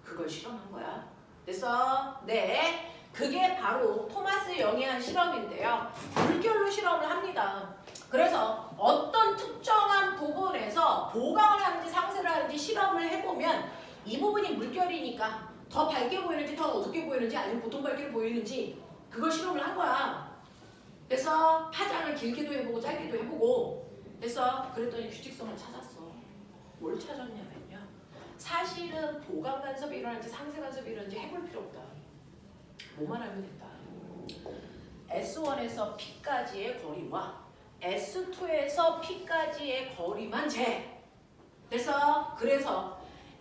S1: 그걸 실험한 거야. 됐어? 네. 그게 바로 토마스 영이 한 실험인데요. 물결로 실험을 합니다. 그래서 어떤 특정한 부분에서 보강을 하는지 상세를 하는지 실험을 해보면 이 부분이 물결이니까 더 밝게 보이는지 더 어둡게 보이는지 아니면 보통 밝게 보이는지 그걸 실험을 한 거야. 그래서 파장을 길게도 해보고 짧게도 해보고 그래서 그랬더니 규칙성을 찾았어. 뭘 찾았냐면요. 사실은 보강 간섭이 일어날지 상세 간섭이 일어날지 해볼 필요 없다. 뭐만 알면 된다. S1에서 P까지의 거리와 S2에서 P까지의 거리만 재. 그래서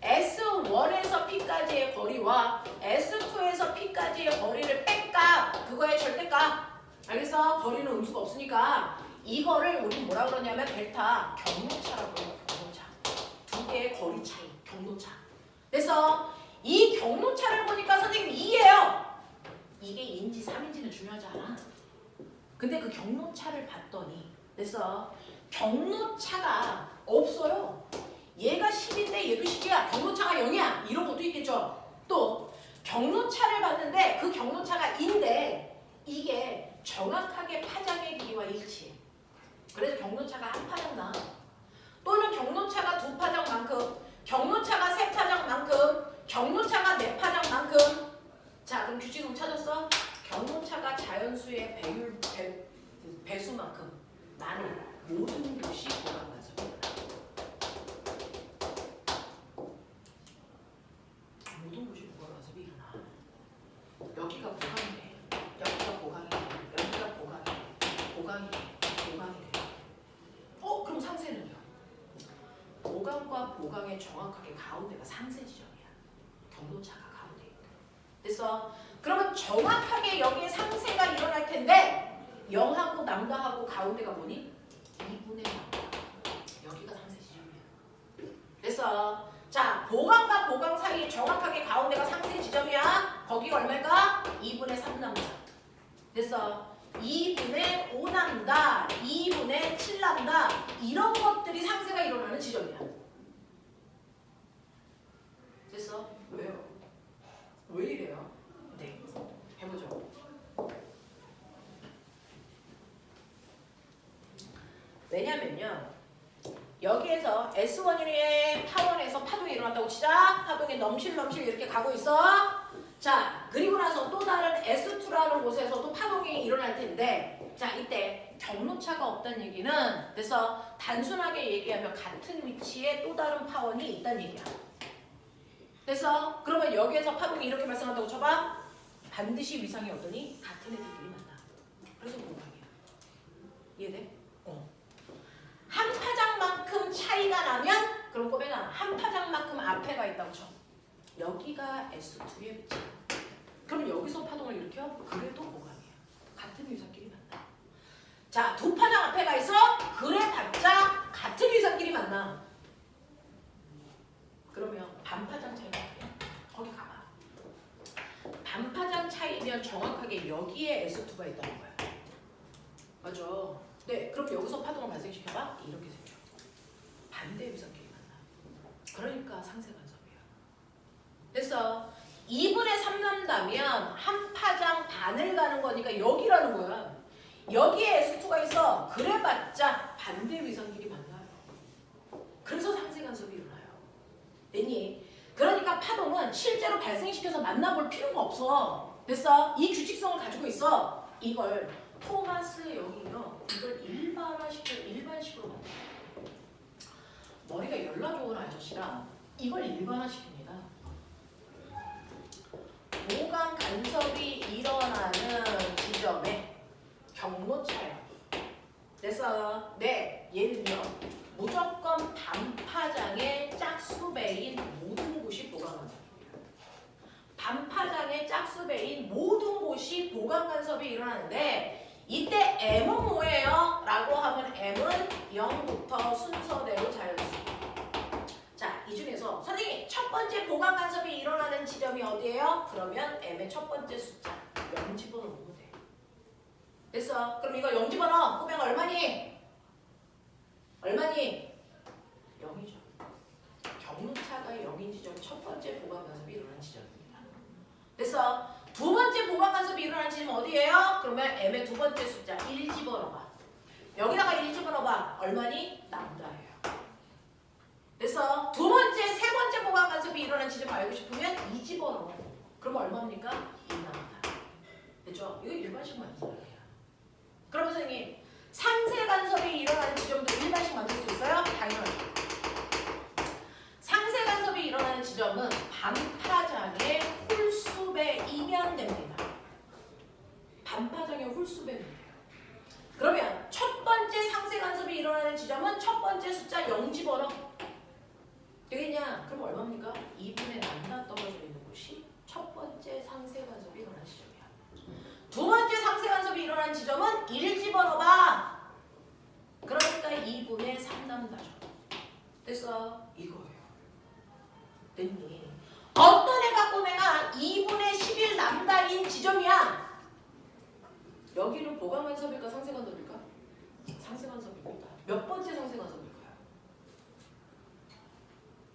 S1: S1에서 P까지의 거리와 S2에서 P까지의 거리를 뺀값, 그거의 절대값. 알겠어? 거리는 음수가 없으니까 이거를 우리 뭐라 그러냐면 델타 경로차라고 해요. 경로차. 두 개의 거리 차이, 경로차. 그래서 이 경로차를 보니까 선생님 2예요. 이게 2인지 3인지는 중요하지 않아. 근데 그 경로차를 봤더니 그래서 경로차가 없어요. 얘가 10인데 얘도 10이야. 경로차가 0이야. 이런 것도 있겠죠. 또 경로차를 봤는데 그 경로차가 2인데 이게 정확하게 파장의 길이와 일치해. 그래서 경로차가 한 파장 나. 또는 경로차가 두 파장만큼, 경로차가 세 파장만큼, 경로차가 네 파장만큼. 자, 그럼 규칙은 찾았어? 경로차가 자연수의 배수만큼 나는 모든 곳이 보강 간섭이다. 모든 곳이 보강 간섭이 일어나. 여기가 보강이네. 여기가 보강이네. 여기가 보강이네. 보강이네. 그럼 상세는요? 보강과 보강의 정확하게 가운데가 상세 지점이야. 경로차가 가운데 있다. 됐어? 그러면 정확하게 여기에 상세가 일어날 텐데 0하고 남다하고 가운데가 뭐니? 2분의 남다. 여기가 상세 지점이야. 됐어? 자, 보강과 보강 사이 정확하게 가운데가 상세 지점이야. 거기가 얼마일까? 2분의 3남다. 됐어? 2분의 5남다, 2분의 7남다 이런 것들이 상세가 일어나는 지점이야. 됐어? 왜요? 왜 이래요? 네, 해보죠. 왜냐면요. 여기에서 S1의 파원에서 파동이 일어났다고 치자. 파동이 넘실넘실 이렇게 가고 있어. 자, 그리고 나서 또 다른 S2라는 곳에서도 파동이 일어날 텐데, 자, 이때 경로차가 없다는 얘기는, 그래서 단순하게 얘기하면 같은 위치에 또 다른 파원이 있다는 얘기야. 그래서 그러면 여기에서 파동이 이렇게 발생한다고 쳐봐. 반드시 위상이 어떠니? 같은 애들끼리 만나. 그래서 공방이야. 이해돼? 한 파장만큼 차이가 나면 그런 거면 한 파장만큼 앞에가 있다고 쳐. 여기가 S2의 위치. 그럼 여기서 파동을 일으켜? 그래도 보강이야. 같은 위상끼리 만나. 자, 두 파장 앞에가 있어? 그래봤자 같은 위상끼리 만나. 그러면 반파장 차이가 어때요? 거기 가봐. 반파장 차이면 정확하게 여기에 S2가 있다는 거야. 맞아. 네, 그럼 여기서 파동을 발생시켜봐. 이렇게 생겨. 반대 위상끼리 만나. 그러니까 상세간섭이야. 그래서 2분의 3 남다면 한 파장 반을 가는 거니까 여기라는 거야. 여기에 S2가 있어. 그래봤자 반대 위상끼리 만나요. 그래서 상세간섭이 일어나요. 됐니? 그러니까 파동은 실제로 발생시켜서 만나볼 필요가 없어. 됐어? 이 규칙성을 가지고 있어. 이걸 토마스 영이요. 이걸 일반식으로 만들어. 머리가 열나 좋은 아저씨라 이걸 일반화시킵니다. 보강 간섭이 일어나는 지점에 경로차야. 그래서 네, 예를들어 무조건 반파장의 짝수배인 모든 곳이 보강 간섭입니다. 반파장의 짝수배인 모든 곳이 보강 간섭이 일어나는데 이때 M은 뭐예요? 라고 하면 M은 0부터 순서대로 자연수. 자, 이 중에서 선생님 첫 번째 보강 간섭이 일어나는 지점이 어디예요? 그러면 M의 첫 번째 숫자 0 집어넣으면 돼. 됐어? 그럼 이거 0 집어넣어. 그러면 얼마니? 얼마니? 0이죠. 경로차가 0인 지점이 첫 번째 보강 간섭이 일어나는 지점입니다. 됐어? 두 번째 보강 간섭이 일어난 지점 어디예요? 그러면 M의 두 번째 숫자 1 집어넣어봐. 여기다가 1 집어넣어봐. 얼마니? 남자예요. 그래서 두 번째, 세 번째 보강 간섭이 일어난 지점 알고 싶으면 2 집어넣어. 그럼 얼마입니까? 2 남자. 됐죠? 이거 일반식 만들 거예요. 그럼 선생님 상세 간섭이 일어나는 지점도 일반식 만들 수 있어요? 당연하죠. 상세 간섭이 일어나는 지점은 반파장의 홀수배이면 됩니다. 반파장의 홀수배면 돼요. 그러면 첫 번째 상세 간섭이 일어나는 지점은 첫 번째 숫자 0 집어넣어. 되겠냐? 그럼 얼마입니까? 2분의 남나 떨어져 있는 곳이 첫 번째 상세 간섭이 일어나는 지점이야. 두 번째 상세 간섭이 일어나는 지점은 1 집어넣어봐. 그러니까 2분의 3 남다죠. 됐어? 이거예요. 됐니? 어떤 애가 꼬매가 2분의 11 남다인 지점이야. 여기는 보강 간섭일까 상세 간섭일까? 상세 간섭입니다. 몇 번째 상세 간섭일까요?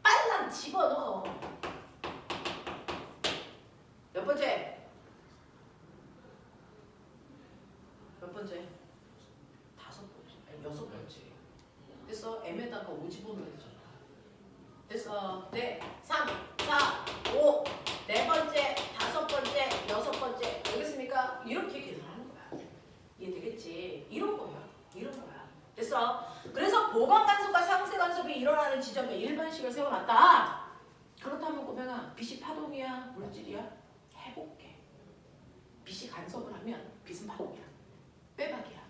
S1: 빨랑 집어넣어. 몇 번째? 몇 번째? 5번째. 아니 6번째. 됐어? M에다가 5 집어넣어야 되잖아. 됐어? 네. 3, 4, 5, 네 번째, 5번째, 6번째. 알겠습니까? 이렇게 계산하는 거야. 이해되겠지? 이런 거야. 이런 거야. 됐어? 그래서 보강 간섭과 상세 간섭이 일어나는 지점에 일반식을 세워놨다. 그렇다면 꼬맹아, 빛이 파동이야? 물질이야? 해볼게. 빛이 간섭을 하면 빛은 파동이야. 빼박이야.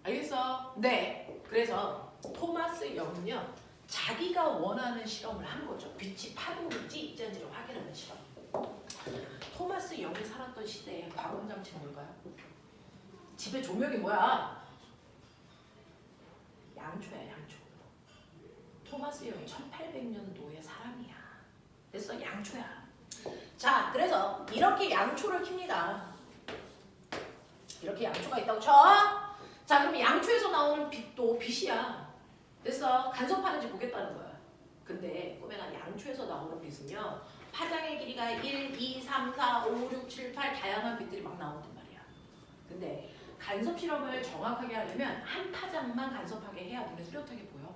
S1: 알겠어? 네. 그래서 토마스 영은요. 자기가 원하는 실험을 하는 거죠. 빛이 파동인지 입자인지를 확인하는 실험. 토마스 영이 살았던 시대의 과학장치는 뭘까요? 집에 조명이 뭐야? 양초야, 양초. 토마스 영이 1800년도의 사람이야. 그래서 양초야. 자, 그래서 이렇게 양초를 킵니다. 이렇게 양초가 있다고 쳐. 자, 그럼 양초에서 나오는 빛도 빛이야. 그래서 간섭하는지 보겠다는 거야. 근데 꼬매가 양초에서 나오는 빛은요. 파장의 길이가 1, 2, 3, 4, 5, 6, 7, 8 다양한 빛들이 막 나온단 말이야. 근데 간섭 실험을 정확하게 하려면 한 파장만 간섭하게 해야 눈에 뚜렷하게 보여.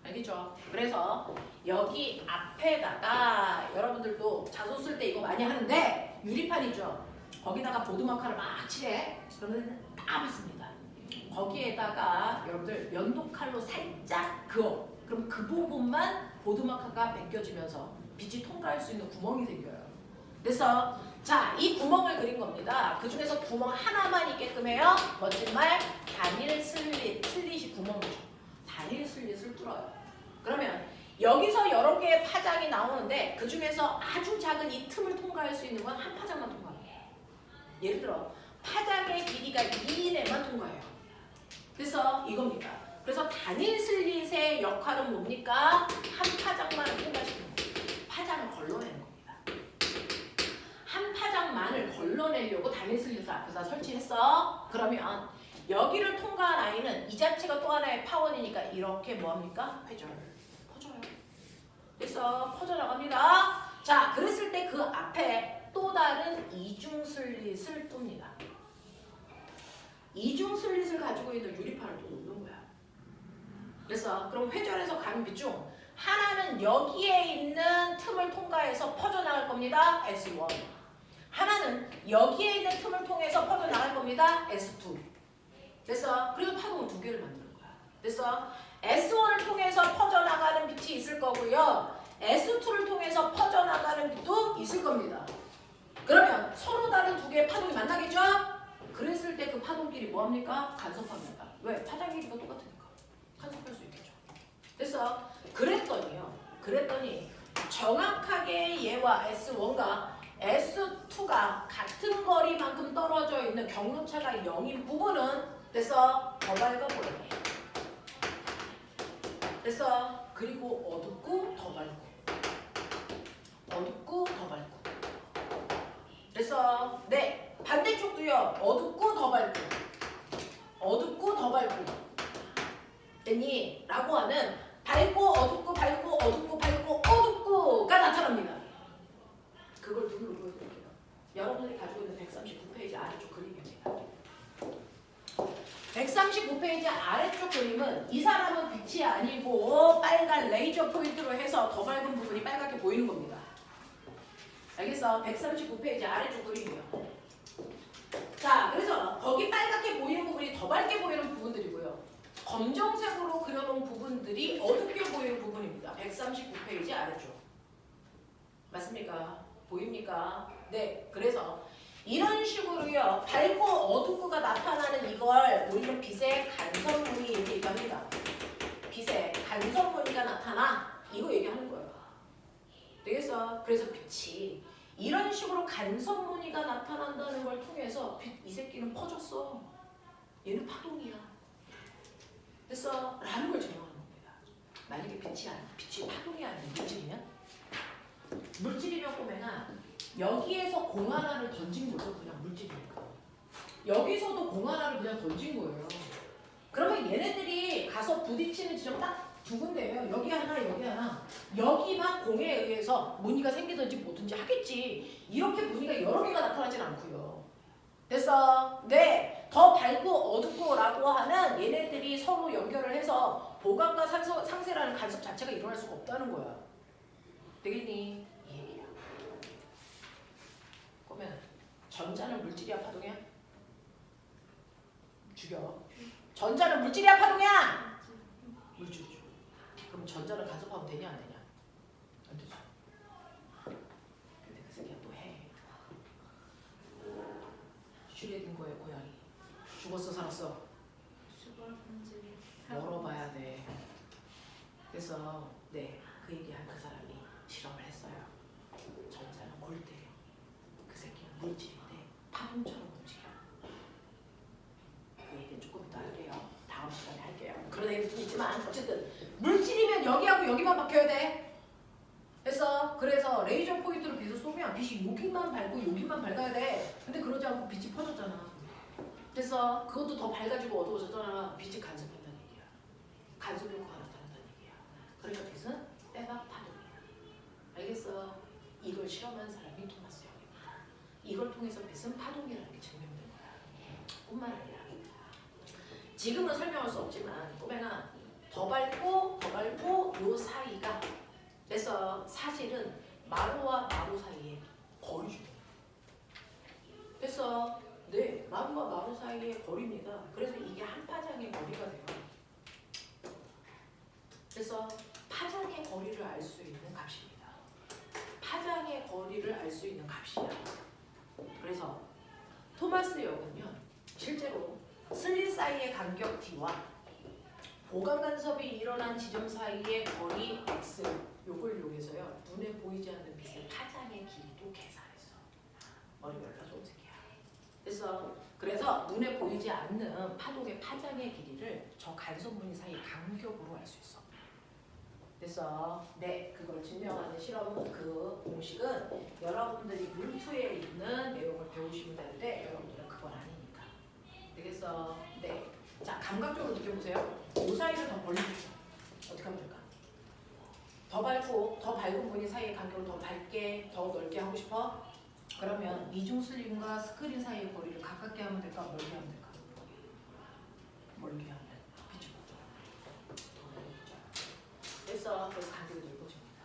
S1: 알겠죠? 그래서 여기 앞에다가 여러분들도 자소 쓸 때 이거 많이 하는데 유리판이죠. 거기다가 보드마커를 막 칠해. 그러면 다 맞습니다. 거기에다가 여러분들 면도칼로 살짝 그어. 그럼 그 부분만 보드마커가 벗겨지면서 빛이 통과할 수 있는 구멍이 생겨요. 그래서 자, 이 구멍을 그린 겁니다. 그 중에서 구멍 하나만 있게끔 해요. 멋진 말, 단일 슬릿이 구멍이죠. 단일 슬릿을 뚫어요. 그러면 여기서 여러 개의 파장이 나오는데 그 중에서 아주 작은 이 틈을 통과할 수 있는 건 한 파장만 통과해요. 예를 들어 파장의 길이가 2인에만 통과해요. 그래서 이겁니다. 그래서 단일 슬릿의 역할은 뭡니까? 한 파장만 통과시키는 거예요. 파장을 걸러내는 겁니다. 한 파장만을 걸러내려고 단일 슬릿을 앞에다 설치했어. 그러면 여기를 통과한 아이는 이 자체가 또 하나의 파원이니까 이렇게 뭐합니까? 퍼져요. 그래서 퍼져나갑니다. 자, 그랬을 때 그 앞에 또 다른 이중 슬릿을 둡니다. 이중 슬릿을 가지고 있는 유리판을 또 놓는 거야. 그래서 그럼 회전에서 가는 빛 중 하나는 여기에 있는 틈을 통과해서 퍼져나갈 겁니다. S1. 하나는 여기에 있는 틈을 통해서 퍼져나갈 겁니다. S2. 그래서 그래서 파동을 두 개를 만드는 거야. 그래서 S1을 통해서 퍼져나가는 빛이 있을 거고요. S2를 통해서 퍼져나가는 빛도 있을 겁니다. 그러면 서로 다른 두 개의 파동이 만나겠죠? 그랬을 때 그 파동끼리 뭐합니까? 간섭합니다. 왜? 파장 길이가 똑같으니까. 간섭할 수 있겠죠. 그래서 그랬더니 정확하게 얘와 S1과 S2가 같은 거리만큼 떨어져 있는 경로차가 0인 부분은 그래서 더 밝아 보여요. 그래서 그리고 어둡고 더 밝고 어둡고 더 밝고 그래서 네 반대쪽도요. 어둡고 더 밝고 어둡고 더 밝고 됐니? 라고 하는 밝고 어둡고 밝고 어둡고 밝고 어둡고가 나타납니다. 그걸 눈으로 보여드릴게요. 여러분들이 가지고 있는 139페이지 아래쪽 그림입니다. 139페이지 아래쪽 그림은 이 사람은 빛이 아니고 빨간 레이저 포인트로 해서 더 밝은 부분이 빨갛게 보이는 겁니다. 알겠어? 139페이지 아래쪽 그림이에요. 자, 그래서 거기 빨갛게 보이는 부분이 더 밝게 보이는 부분들이고요. 검정색으로 그려놓은 부분들이 어둡게 보이는 부분입니다. 139페이지 아래쪽. 맞습니까? 보입니까? 네. 그래서 이런 식으로요. 밝고 어둡고가 나타나는 이걸 우리는 빛의 간섭무늬 이렇게 얘기합니다. 빛의 간섭무늬가 나타나 이거 얘기하는 거예요. 되겠어? 그래서 빛이 이런 식으로 간섭무늬가 나타난다는 걸 통해서 빛 이 새끼는 퍼졌어. 얘는 파동이야. 됐어? 라는 걸 증명하는 겁니다. 만약에 빛이 파동이 아닌 물질이면? 물질이면 꼬매나 여기에서 공 하나를 던진 거죠. 그냥 물질이니까. 여기서도 공 하나를 그냥 던진 거예요. 그러면 얘네들이 가서 부딪히는 지점 딱 두 군데예요. 여기 하나, 여기 하나. 여기만 공에 의해서 무늬가 생기든지 뭐든지 하겠지. 이렇게 무늬가 여러 개가 나타나진 않고요. 됐어? 네. 더 밝고 어둡고 라고 하는 얘네들이 서로 연결을 해서 보강과 상쇄라는 간섭 자체가 일어날 수가 없다는 거야. 되겠니? 이 얘기야. 그러면 전자는 물질이야 파동이야? 죽여. 전자는 물질이야 파동이야? 물질이죠. 그럼 전자를 간섭하면 되냐 안 되냐? 안 되죠. 근데 그 새끼가 또 해. 슈레딩거의 고양이. 죽었어 살았어?
S2: 죽었는지
S1: 열어봐야 돼. 그래서 네, 그 얘기한 그 사람이 실험을 했어요. 전자는 골때려. 그 새끼는 물질인데 파동처럼 움직여. 그 얘기는 조금 이따 할게요. 다음 시간에 할게요. 그런 얘기도 있지만 어쨌든 물질이면 여기하고 여기만 박혀야 돼. 그래서 레이저 포인트로 빛을 쏘면 빛이 여기만 밝고 여기만 밝아야 돼. 근데 그러지 않고 빛이 퍼졌잖아. 그래서 그것도 더 밝아지고 어두워졌잖아. 빛이 간섭한다는 얘기야. 간섭 효과가 나타난다는 얘기야. 그러니까 빛은 빼박 파동이야. 알겠어? 이걸 실험한 사람이 토마스 형입니다. 이걸 통해서 빛은 파동이라는 게 증명된 거야. 뿐만 아니라 지금은 설명할 수 없지만 꼬맹아 더 밟고 요 사이가 그래서 사실은 마루와 마루 사이에 거리죠. 그래서 네 마루와 마루 사이의 거리입니다. 그래서 이게 한 파장의 거리가 돼요. 그래서 파장의 거리를 알 수 있는 값입니다. 파장의 거리를 알 수 있는 값이야. 그래서 토마스 역은요 실제로 슬릿 사이의 간격 d와 보강 간섭이 일어난 지점 사이의 거리 x 요걸 이용해서요 눈에 보이지 않는 빛의 파장의 길이도 계산했어. 머리가 얼마나 좋은 새끼야. 그래서 눈에 보이지 않는 파동의 파장의 길이를 저 간섭 무늬 사이 간격으로 알 수 있어. 그래서 네 그걸 증명하는 실험 그 공식은 여러분들이 물투에 있는 내용을 배우시면 되는데 여러분들은 그건 아니니까. 그래서 네. 자, 감각적으로 느껴보세요. 이 사이를 더 벌려주죠. 어떻게 하면 될까? 더 밟고, 더 밝은 무늬 사이의 간격을 더 밝게, 더 넓게 하고 싶어? 그러면 이중 슬림과 스크린 사이의 거리를 가깝게 하면 될까? 멀게 하면 될까? 멀게 하면 될까? 그쵸? 더 넓죠. 그래서 간격이 넓어집니다.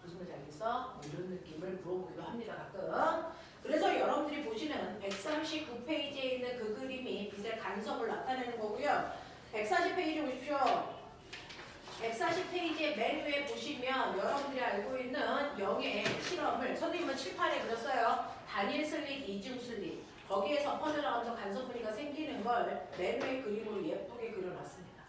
S1: 무슨 말인지 알겠어? 뭐 이런 느낌을 물어보기도 합니다, 가끔. 그래서 여러분들이 보시는 139페이지에 있는 그 그림이 빛의 간섭을 나타내는 거고요. 140페이지 보십시오. 140페이지의 맨 위에 보시면 여러분들이 알고 있는 영의 실험을 선생님은 칠판에 그렸어요. 단일 슬릿, 이중 슬릿. 거기에서 퍼져나가면서 간섭 무늬가 생기는 걸 맨 위에 그림으로 예쁘게 그려놨습니다.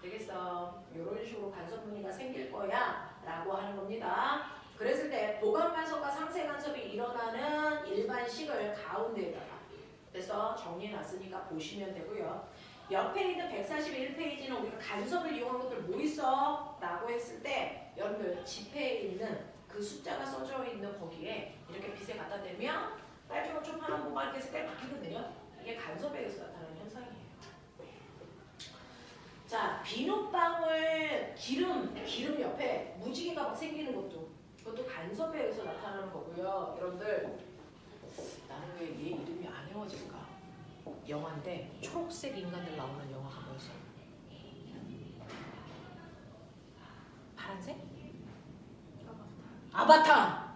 S1: 되겠어? 이런 식으로 간섭 무늬가 생길 거야 라고 하는 겁니다. 그랬을 때 보강 간섭과 상쇄 간섭이 일어나는 일반식을 가운데에다가 그래서 정리해놨으니까 보시면 되고요. 옆에 있는 141페이지는 우리가 간섭을 이용한 것들 뭐 있어? 라고 했을 때 여러분들 지폐에 있는 그 숫자가 써져 있는 거기에 이렇게 빛에 갖다 대면 빨주노 초파란 부분 이렇게 색깔이 바뀌거든요. 이게 간섭에 의해서 나타나는 현상이에요. 자, 비눗방울 기름 옆에 무지개가 막 생기는 그것도 간섭에 의해서 나타나는 거고요. 여러분들 나는 왜 얘 이름이 안 외워질까? 영화인데 초록색 인간들 나오는 영화가 뭐였어? 파란색? 아바타!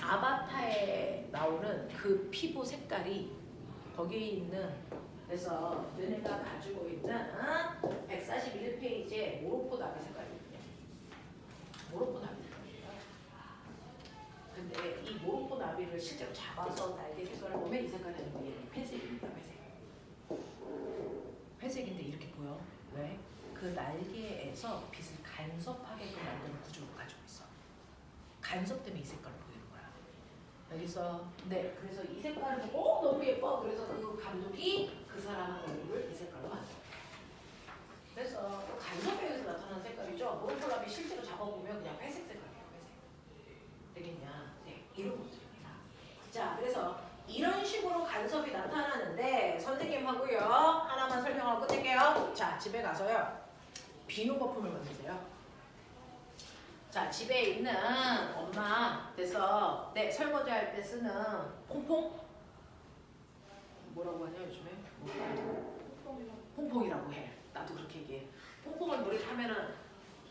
S1: 아바타에 나오는 그 피부 색깔이 거기에 있는 그래서 너네가 가지고 있는 141페이지에 모로코 나비 색깔이거든요. 모로코 나비 색깔이에요. 근데 이 모로코 나비를 실제로 잡아서 날개 색깔을 보면 이 색깔이 아니고 얘는 회색입니다. 회색인데 이렇게 보여. 왜? 그 날개에서 빛을 간섭하게끔 만드는 구조를 가지고 있어. 간섭 때문에 이 색깔을 보이는 거야. 여기서 네, 그래서 이 색깔을 보고 너무 예뻐. 그래서 그 감독이 그 사람 얼굴을 이 색깔로 만들어. 그래서 간섭에 의해서 나타나는 색깔이죠. 모로콜라비 실제로 잡아보면 그냥 회색 색깔이에요. 회색. 되겠냐? 네, 이런 것들입니다. 자, 그래서 이런 식으로 간섭이 나타나는데 선생님하고요. 하나만 설명하고 끝낼게요. 자, 집에 가서요. 비누 거품을 만드세요. 자, 집에 있는 엄마 돼서 네, 설거지할 때 쓰는 퐁퐁? 뭐라고 하냐 요즘에? 퐁퐁이라고 해. 나도 그렇게 얘기해. 퐁퐁을 물에 타면은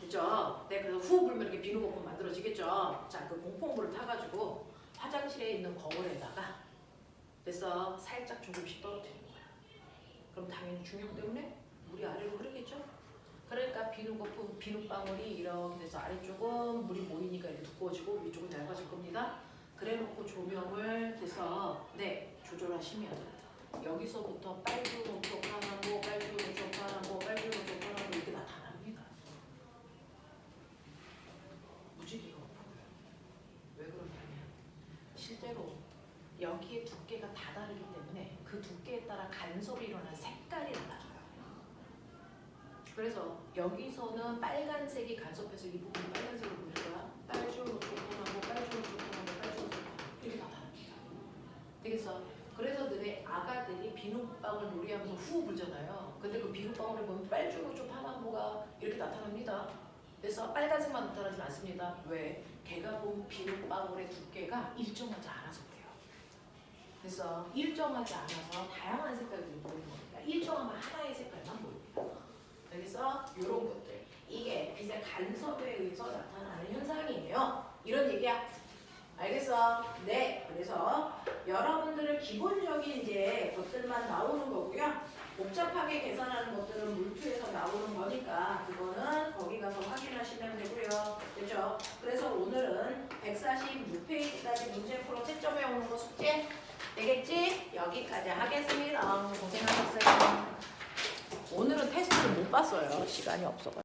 S1: 그죠? 네, 그래서 후 불면 이렇게 비누 거품 만들어지겠죠? 자, 그 퐁퐁물을 타가지고 화장실에 있는 거울에다가 그래서 살짝 조금씩 떨어뜨리는 거야. 그럼 당연히 중력 때문에 물이 아래로 흐르겠죠? 그러니까 비누거품, 비누방울이 이렇게 돼서 아래쪽은 물이 모이니까 이렇게 두꺼워지고 위쪽은 얇아질 겁니다. 그래놓고 조명을 돼서 네 조절하시면 여기서부터 빨주노초 파랗고 빨주노초 파랗고 빨주노초 파랗고 이렇게 나타납니다. 무지개가 보여요. 왜 그러냐면 실제로 여기에 두께가 다 다르기 때문에 그 두께에 따라 간섭이 일어난 색깔이 달라져요. 그래서 여기서는 빨간색이 간섭해서 이 부분이 빨간색으로 보일 거야. 빨주노초 파랗고 빨주노초 파랗고 빨주노초 파랗고 이렇게 나타납니다. 되겠어? 그래서 너네 아가들이 비눗방울 놀이하면서 후 불잖아요. 근데 그 비눗방울에 보면 빨주노초 파란보가 이렇게 나타납니다. 그래서 빨간색만 나타나진 않습니다. 왜? 걔가 본 비눗방울의 두께가 일정하지 않아서 그래요. 그래서 일정하지 않아서 다양한 색깔들이 보이는 겁니다. 일정하면 하나의 색깔만 보입니다. 그래서 이런 것들 이게 빛의 간섭에 의해서 나타나는 현상이에요. 이런 얘기야. 알겠어? 네. 그래서 여러분들은 기본적인 이제 것들만 나오는 거고요. 복잡하게 계산하는 것들은 물투에서 나오는 거니까 그거는 거기 가서 확인하시면 되고요. 그렇죠? 그래서 오늘은 146페이지까지 문제 풀어 채점해 오는 거 숙제 되겠지? 여기까지 하겠습니다. 고생하셨어요. 오늘은 테스트를 못 봤어요. 시간이 없어가지고.